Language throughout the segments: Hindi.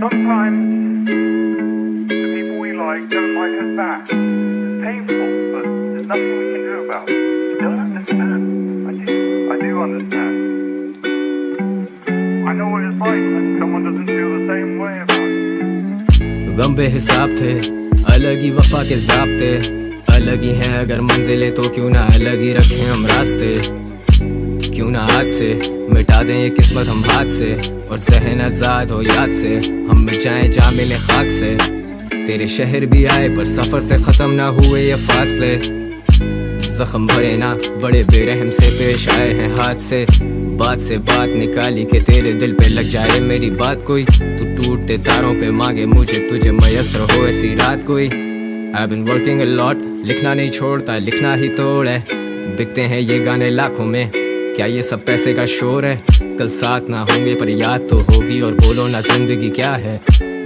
Sometimes the people we like don't like us back. It's painful, but there's nothing we can do about it. You don't understand. I do understand. I know what it's like when someone doesn't feel the same way about you. गम बेहिसाब थे, अलग ही वफा के ज़ाब्ते, अलग ही हैं अगर मंजिलें तो क्यों ना अलग ही रखें हम रास्ते। क्यों ना आज से मिटा दें ये किस्मत हम हाथ से, और ज़हन आज़ाद हो याद से, हम मिट जाएं जा मिले खाक से। तेरे शहर भी आए पर सफ़र से ख़त्म ना हुए ये फासले, ज़ख्म भरे ना बड़े बेरहम से पेश आए हैं हाथ से। बात से बात निकाली कि तेरे दिल पे लग जाए मेरी बात कोई, तू टूटते तारों पे मांगे मुझे तुझे मयसर हो ऐसी रात कोई। I've been working a lot, लिखना नहीं छोड़ता लिखना ही तोड़ है, बिकते हैं ये गाने लाखों में, क्या ये सब पैसे का शोर है। कल साथ ना होंगे पर याद तो होगी, और बोलो ना जिंदगी क्या है,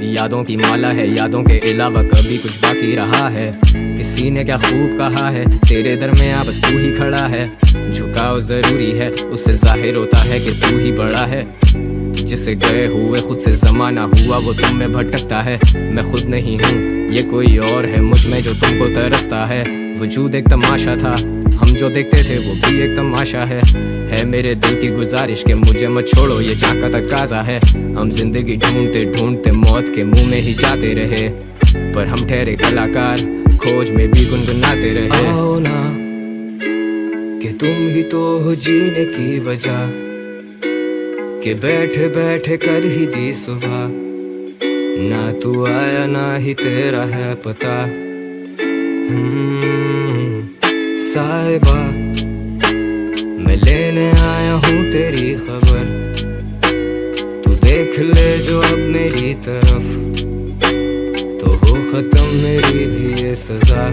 यादों की माला है, यादों के अलावा कभी कुछ बाकी रहा है। किसी ने क्या खूब कहा है, तेरे दरमियां बस तू ही खड़ा है। झुकाव जरूरी है, उससे जाहिर होता है कि तू ही बड़ा है। जिसे गए हुए खुद से जमाना हुआ वो तुम में भटकता है। मैं खुद नहीं हूँ ये कोई और है, मुझ में जो तुमको तरसता है। वजूद एक तमाशा था, हम जो देखते थे वो भी एक तमाशा है मेरे दिल की गुजारिश के मुझे मत छोड़ो ये जहाँ का तकाजा है। हम जिंदगी ढूंढते ढूंढते मौत के मुंह में ही जाते रहे, पर हम ठहरे कलाकार खोज में भी गुनगुनाते रहे। आओ ना कि तुम ही तो हो जीने की वजह, कि बैठे बैठे कर ही दी सुबह। ना तू आया ना ही तेरा है पता। साहिबा मैं लेने आया हूँ तेरी खबर, तू देख ले जो अब मेरी तरफ, तो हो खत्म मेरी भी ये सजा।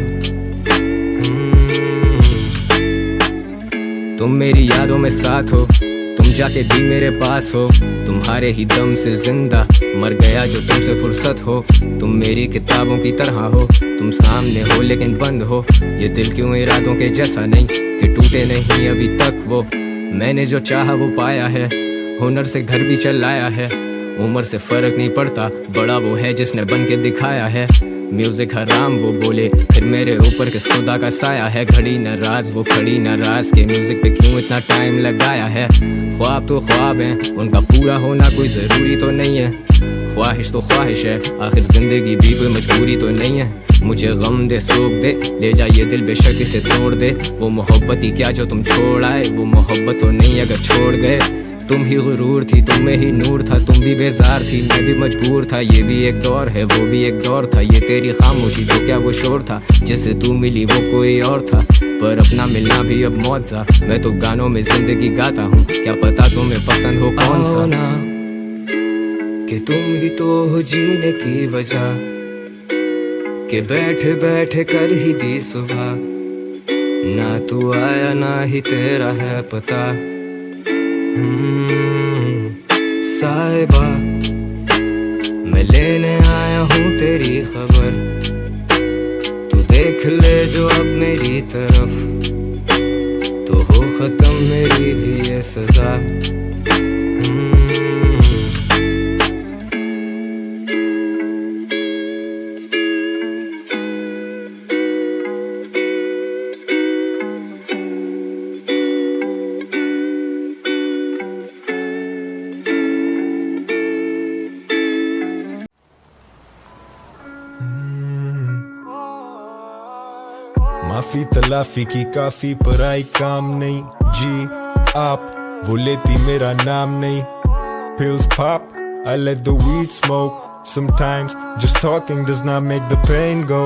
तुम मेरी यादों में साथ हो, तुम जाके भी मेरे पास हो, तुम्हारे ही दम से जिंदा मर गया जो तुमसे फुर्सत हो। तुम मेरी किताबों की तरह हो, तुम सामने हो लेकिन बंद हो। ये दिल क्यों इरादों के जैसा नहीं कि टूटे नहीं अभी तक वो। मैंने जो चाहा वो पाया है, हुनर से घर भी चलाया है। उम्र से फर्क नहीं पड़ता, बड़ा वो है जिसने बन के दिखाया है। म्यूजिक हराम वो बोले फिर मेरे ऊपर किस खुदा का साया है। घड़ी नाराज वो खड़ी नाराज के म्यूजिक पे क्यों इतना टाइम लगाया है। ख्वाब तो ख्वाब हैं, उनका पूरा होना कोई ज़रूरी तो नहीं है। ख्वाहिश तो ख्वाहिश है, आखिर जिंदगी भी कोई मजबूरी तो नहीं है। मुझे गम दे सोख दे, ले जा ये दिल बेशक इसे तोड़ दे। वो मोहब्बत ही क्या जो तुम छोड़ आए, वो मोहब्बत तो नहीं अगर छोड़ गए। तुम ही गुरूर थी, तुम में ही नूर था, तुम भी बेजार थी, मैं भी मजबूर था। ये भी एक दौर है, वो भी एक दौर था। ये तेरी खामोशी तो क्या वो शोर था, जिससे तू मिली वो कोई और था। पर अपना मिलना भी अब मौत सा, मैं तो गानों में जिंदगी गाता हूँ, क्या पता तुम्हें पसंद हो कौन सा। ना कि तुम ही तो हो जीने की वजह, कि बैठे बैठे कर ही दी सुबह। ना तू आया ना ही तेरा है पता। साहिबा मैं लेने आया हूँ तेरी खबर, तू देख ले जो अब मेरी तरफ, तो हो खत्म मेरी भी ये सजा। माफी तलाफी की काफी पर आई काम नहीं जी आप, वो लेती मेरा नाम नहीं। Pills pop, I let the weed smoke. Sometimes just talking does not make the pain go.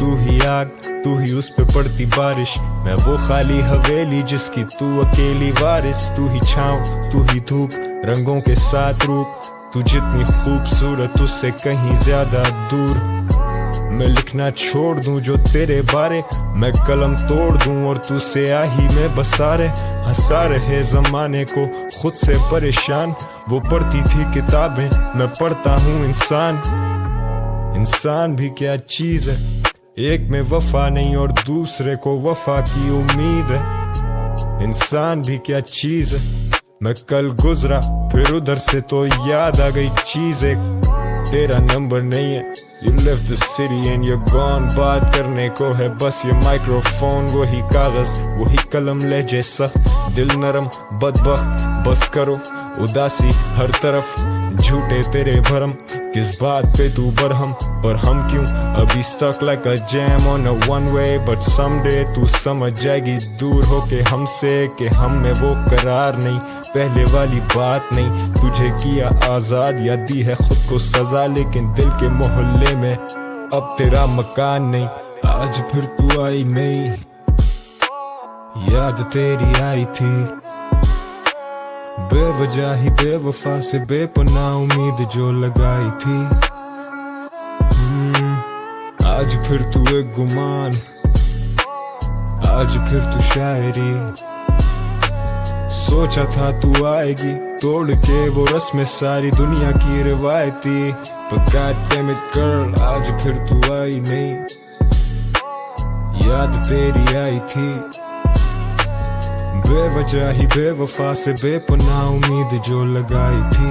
तू ही आग, तू ही उस पे पड़ती बारिश, मैं वो खाली हवेली जिसकी तू अकेली वारिस। तू ही छाँव, तू ही धूप, रंगों के साथ रूप, तू जितनी खूबसूरत उससे कहीं ज्यादा दूर। मैं लिखना छोड़ दूं जो तेरे बारे, मैं कलम तोड़ दूं और तू स्याही में बसा रहे। हंसा रहे जमाने को खुद से परेशान, वो पढ़ती थी किताबें, मैं पढ़ता हूँ इंसान। इंसान भी क्या चीज है, एक में वफा नहीं और दूसरे को वफा की उम्मीद है। इंसान भी क्या चीज है, मैं कल गुजरा फिर उधर से तो याद आ गई चीज एक, तेरा नंबर नहीं है, You left the city and you're gone। बात करने को है बस ये माइक्रोफोन, वही कागज वही कलम लहजे सख्त, दिल नरम बदबख्त, बस करो उदासी हर तरफ, झूठे तेरे भरम, किस बात पे तू बरहम, पर हम क्यों अभी stuck like a jam on a one way। But someday तू समझ जाएगी दूर होके हमसे कि हम में वो करार नहीं, पहले वाली बात नहीं, तुझे किया आजाद या दी है खुद को सजा, लेकिन दिल के मोहल्ले में अब तेरा मकान नहीं। आज फिर तू आई नहीं, याद तेरी आई थी, बेवजह ही बेवफा से बेपनाह उम्मीद जो लगाई थी। आज फिर तू एक गुमान, आज फिर तू शायरी, सोचा था तू आएगी तोड़ के वो रस्में सारी दुनिया की रिवायती, But God damn it girl आज फिर तू आई नहीं, याद तेरी आई थी, बेवजह ही बेवफा से बेपनाह उम्मीद जो लगाई थी।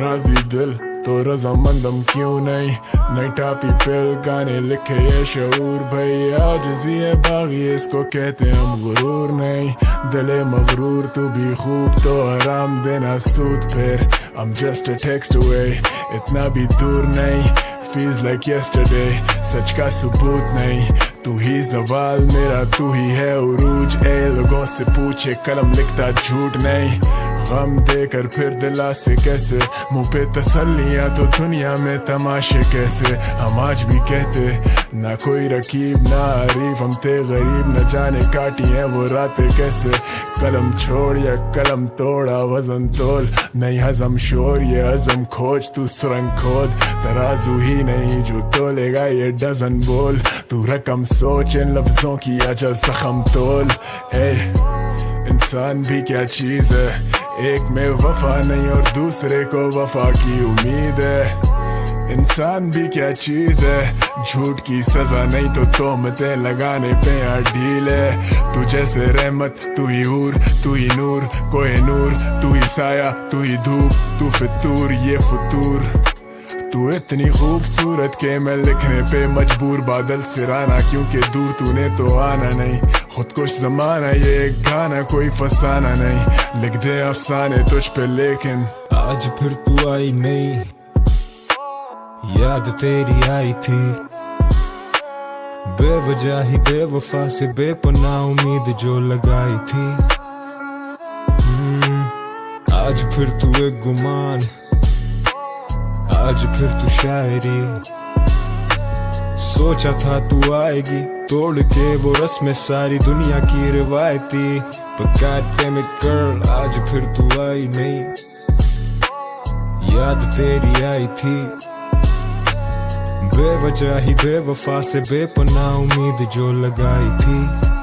राजी दिल तो रजामंदम क्यों नहीं, नई टापी पिल गाने लिखे ये शऊर भाई, आजिज़ी है बागी इसको कहते हम गुरूर नहीं, दिले मगरूर तू भी खूब तो आराम देना सूद फिर, I'm just a text away, इतना भी दूर नहीं, feels like yesterday, सच का सबूत नहीं, तू ही ज़वाल मेरा तू ही है उरूज, ए लोगों से पूछे कलम लिखता झूठ नहीं, गम देकर फिर दिला से कैसे, मुँह पे तसल्लियाँ तो दुनिया में तमाशे कैसे, हम आज भी कहते ना कोई रकीब ना अरीफ, हम थे गरीब न जाने काटी हैं वो रातें कैसे, कलम छोड़ या कलम तोड़ा वजन तोल, नहीं हजम शोर ये हजम खोज, तू सुरंग खोद तराजू ही नहीं जो तोलेगा ये डजन बोल, तू रकम सोच इन लफ्जों की आजा जख्म तोल। ए इंसान भी क्या चीज है, एक में वफा नहीं और दूसरे को वफा की उम्मीद है, इंसान भी क्या चीज है, झूठ की सजा नहीं तो तोहमतें लगाने पे यार ढील है, तू जैसे रहमत तू ही हूर तू ही नूर कोई नूर, तू ही साया तू ही धूप तू फितूर ये फतूर, तू इतनी खूबसूरत के मैं लिखने पे मजबूर, बादल सिराना क्योंकि दूर तूने तो आना नहीं, खुद कुछ जमाना ये एक गाना कोई फसाना नहीं, लिख दे अफसाने तुझ पे लेकिन आज फिर तू आई नहीं, याद तेरी आई थी, बेवजह ही बेवफा से बेपनाह उम्मीद जो लगाई थी। आज फिर तू एक गुमान, आज फिर तू शायरी, सोचा था तू आएगी तोड़ के वो रस्में सारी दुनिया की रिवायती, But God damn it girl आज फिर तू आई नहीं, याद तेरी आई थी, बेवजह ही बेवफा से बेपनाह उम्मीद जो लगाई थी।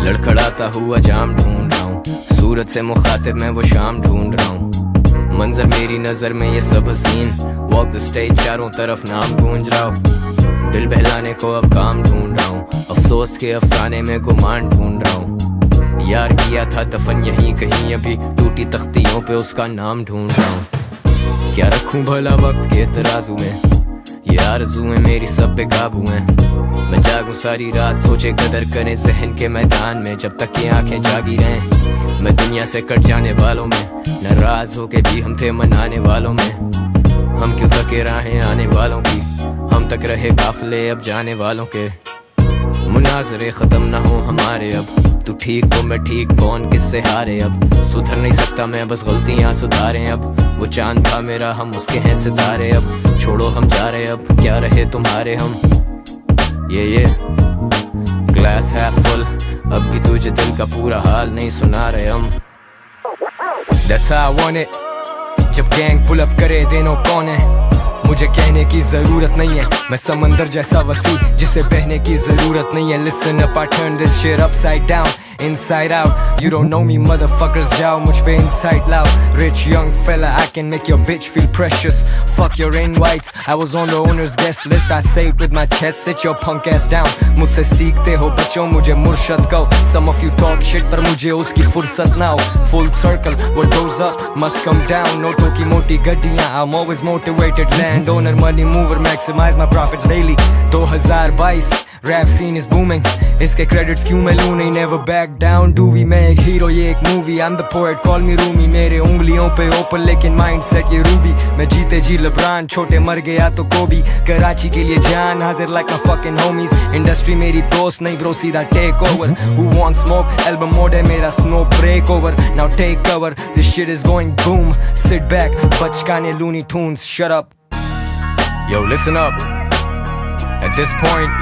लड़खड़ाता हुआ जाम ढूंढ रहा हूँ, सूरत से मुखातिब मैं वो शाम ढूंढ रहा हूँ, मंजर मेरी नजर में ये सब हसीन, वॉक द स्टेज चारों तरफ नाम गूंज रहा हूँ, दिल बहलाने को अब काम ढूंढ रहा हूँ, अफसोस के अफसाने में गुमान ढूंढ रहा हूँ, यार किया था दफन यहीं कहीं अभी टूटी तख्तियों पे उसका नाम ढूंढ रहा हूँ, क्या रखूं भला वक्त के तराजू में, ये आरज़ूएं मेरी सब पे काबू हैं, मैं जागूं सारी रात सोचे कदर करें जहन के मैदान में, जब तक ये आंखें जागी रहें, मैं दुनिया से कट जाने वालों में, नाराज होके भी हम थे मनाने वालों में, हम क्यों तके राहें आने वालों की, हम तक रहे काफिले अब जाने वालों के, मुनाजरे खत्म ना हो हमारे अब, तू ठीक हो मैं ठीक कौन किससे हारे अब, सुधर नहीं सकता मैं बस गलतियां सुधारें अब, वो चांद था मेरा हम उसके हैं सितारे अब, छोड़ो हम जा रहे अब क्या रहे तुम्हारे हम, ये ग्लास half full अब भी तुझे दिल का पूरा हाल नहीं सुना रहे हम। That's how I want it। जब गैंग पुल अप करे देनो कौन है, मुझे कहने की जरूरत नहीं है। मैं समंदर जैसा वसी जिसे बहने की जरूरत नहीं है। Listen up, I turn this shit upside down, inside out। You don't know me motherfuckers, जाओ मुझ पे inside loud। Rich young fella, I can make your bitch feel precious। Fuck your invites, I was on the owner's guest list। I say it with my chest, sit your punk ass down। मुझसे सीखते हो बच्चों, मुझे मुर्शद कहो। Some of you talk shit पर मुझे उसकी फुर्सत ना हो। Full circle, what goes up must come down। नोटों की मोटी गड्डियाँ, I'm always motivated। Landowner, money mover, maximize my profits daily। 2022 rap scene is booming, इसके credits क्यों मैं लूँ नहीं। Never back down, do we? मैं एक hero, ये एक movie। I'm the poet, call me Rumi। मेरे उंगलियों पे ओपन लेकिन mindset ये रूबी। मैं जीते जी LeBron, छोटे मर गया तो कोबी। कराची के लिए जान हाजिर like my fucking homies। Industry मेरी दोस्त नहीं bro, सीधा take over। Who wants smoke? Album mode है मेरा, smoke break over। Now take cover, this shit is going boom। Sit back, बचकाने Looney Tunes, shut up। Yo, listen up। At this point,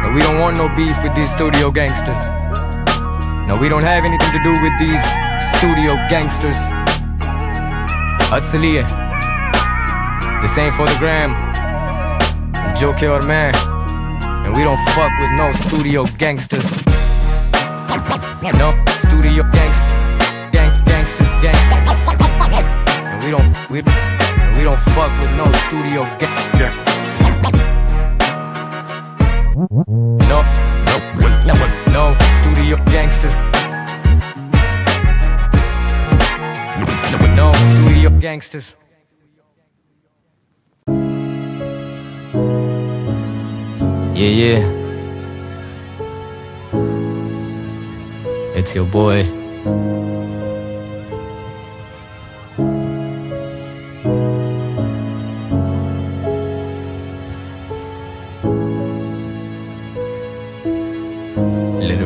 no, we don't want no beef with these studio gangsters। No, we don't have anything to do with these studio gangsters। असली है, this ain't for the gram। Joke और मैं, and we don't fuck with no studio gangsters। No studio gangsters। And we don't fuck with no studio gangsters। No studio gangsters। No studio gangsters। Yeah, it's your boy।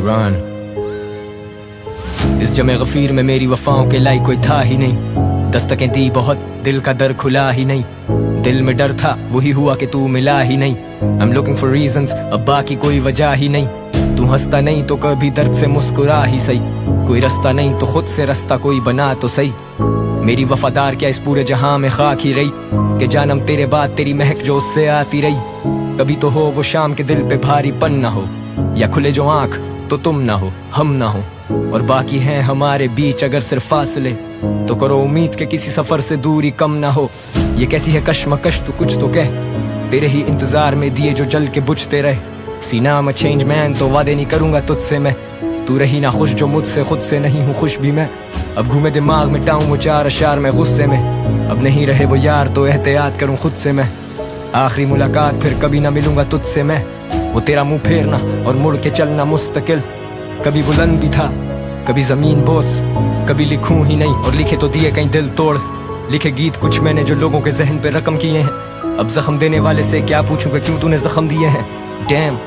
Run। इस जमे गफीर में मेरी वफाओं के लायक कोई था ही नहीं। दस्तकें दी बहुत, दिल का दर खुला ही नहीं। दिल में डर था, वही हुआ कि तू मिला ही नहीं। I'm looking for reasons, अब बाकी कोई वजह ही नहीं। तू हंसता नहीं तो कभी दर्द से मुस्कुरा ही सही। कोई रास्ता नहीं तो खुद से रास्ता कोई बना तो सही। मेरी वफादार क्या इस पूरे जहां में खाक ही रही, कि जानम तेरे बाद तेरी महक जो उससे आती रही। कभी तो हो वो शाम के दिल पे भारीपन ना हो, या खुले जो आंख तो तुम ना हो हम ना हो। और बाकी हैं हमारे बीच अगर सिर्फ फासले, तो करो उम्मीद के किसी सफर से दूरी कम ना हो। ये कैसी है कश्मकश तू कुछ तो कह, तेरे ही इंतजार में दिए जो जल के बुझते रहे। सीना में चेंज मैन तो वादे नहीं करूंगा तुझसे मैं। तू रही ना खुश जो मुझसे, खुद से नहीं हूँ खुश भी मैं। अब घूमे दिमाग मिटाऊं वो चार अशार में गुस्से में। अब नहीं रहे वो यार तो एहतियात करूं खुद से मैं। आखिरी मुलाकात फिर कभी ना मिलूंगा तुझसे मैं। वो तेरा मुंह फेरना और मुड़ के चलना मुस्तकिल। कभी बुलंद भी था, कभी जमीन बोस, कभी लिखूं ही नहीं और लिखे तो दिए कहीं दिल तोड़। लिखे गीत कुछ मैंने जो लोगों के जहन पे रकम किए हैं। अब जख्म देने वाले से क्या पूछूं कि क्यों तूने जख्म दिए हैं। डैम